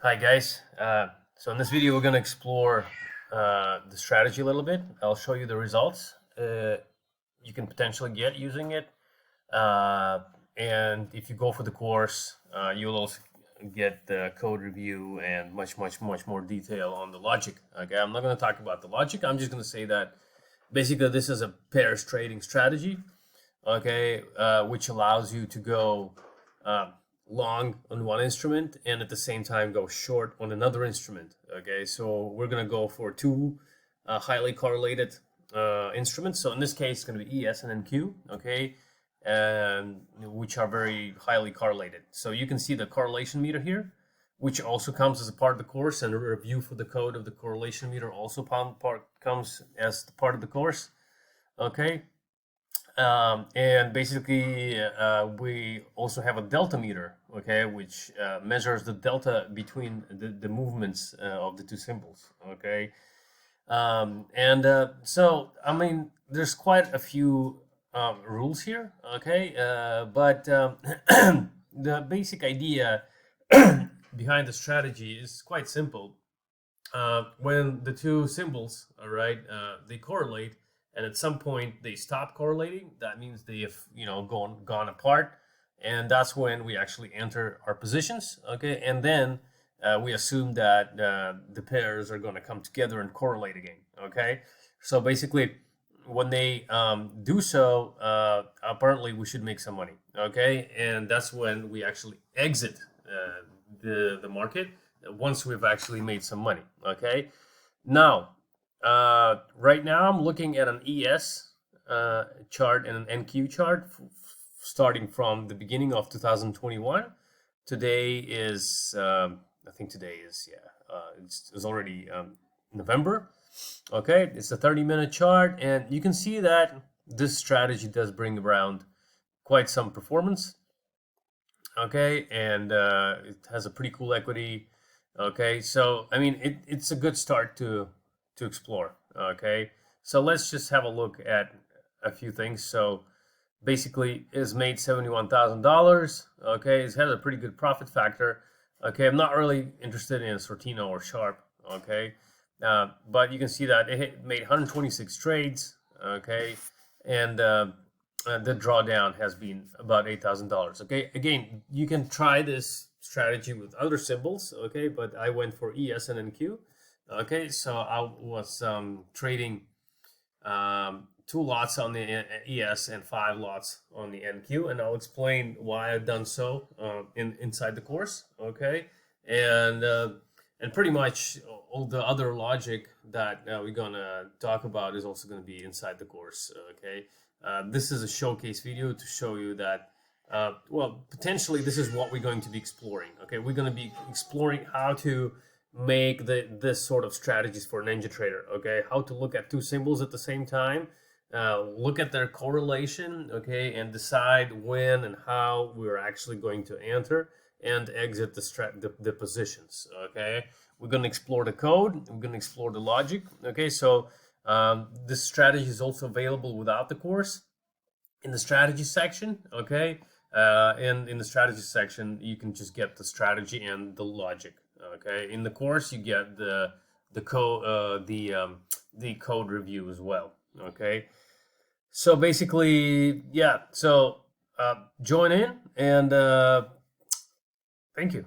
Hi guys, so in this video we're going to explore the strategy a little bit. I'll show you the results you can potentially get using it, and if you go for the course you'll also get the code review and much more detail on the logic. Okay, I'm not going to talk about the logic. I'm just going to say that basically this is a pairs trading strategy, okay, which allows you to go long on one instrument and at the same time go short on another instrument. Okay, so we're gonna go for two highly correlated instruments. So in this case, it's gonna be ES and NQ. Okay, and which are very highly correlated. So you can see the correlation meter here, which also comes as a part of the course, and a review for the code of the correlation meter also comes as part of the course. Okay. And basically, we also have a delta meter, okay, which measures the delta between the movements of the two symbols, okay. So, I mean, there's quite a few rules here, okay, but the basic idea behind the strategy is quite simple. When the two symbols, all right, they correlate, and at some point they stop correlating, that means they have gone apart, and that's when we actually enter our positions. Okay, and then we assume that the pairs are going to come together and correlate again. Okay, so basically when they do so, apparently we should make some money. Okay, and that's when we actually exit the market once we've actually made some money. Okay, now right now I'm looking at an ES chart and an NQ chart starting from the beginning of 2021. Today is I think today is it's already November. Okay, it's a 30-minute chart, and you can see that this strategy does bring around quite some performance. Okay, and it has a pretty cool equity. Okay, so I mean it's a good start to explore. Okay, so let's just have a look at a few things. So basically it's made $71,000. Okay, it has a pretty good profit factor. Okay, I'm not really interested in Sortino or Sharp. Okay, but you can see that it made 126 trades. Okay, and the drawdown has been about $8,000. Okay, again, you can try this strategy with other symbols. Okay, but I went for ES and NQ. Okay, so I was trading 2 lots on the ES and 5 lots on the NQ, and I'll explain why I've done so inside the course. Okay, and pretty much all the other logic that we're gonna talk about is also gonna be inside the course. Okay, this is a showcase video to show you that. Well, potentially this is what we're going to be exploring. Okay, we're going to be exploring how to make this sort of strategies for NinjaTrader. Okay, how to look at two symbols at the same time, look at their correlation, okay, and decide when and how we're actually going to enter and exit the positions. Okay, we're going to explore the code, we're going to explore the logic. Okay, so this strategy is also available without the course in the strategy section. Okay, and in the strategy section you can just get the strategy and the logic. Okay, in the course you get the code review as well. Okay, so basically, yeah, so join in, and thank you.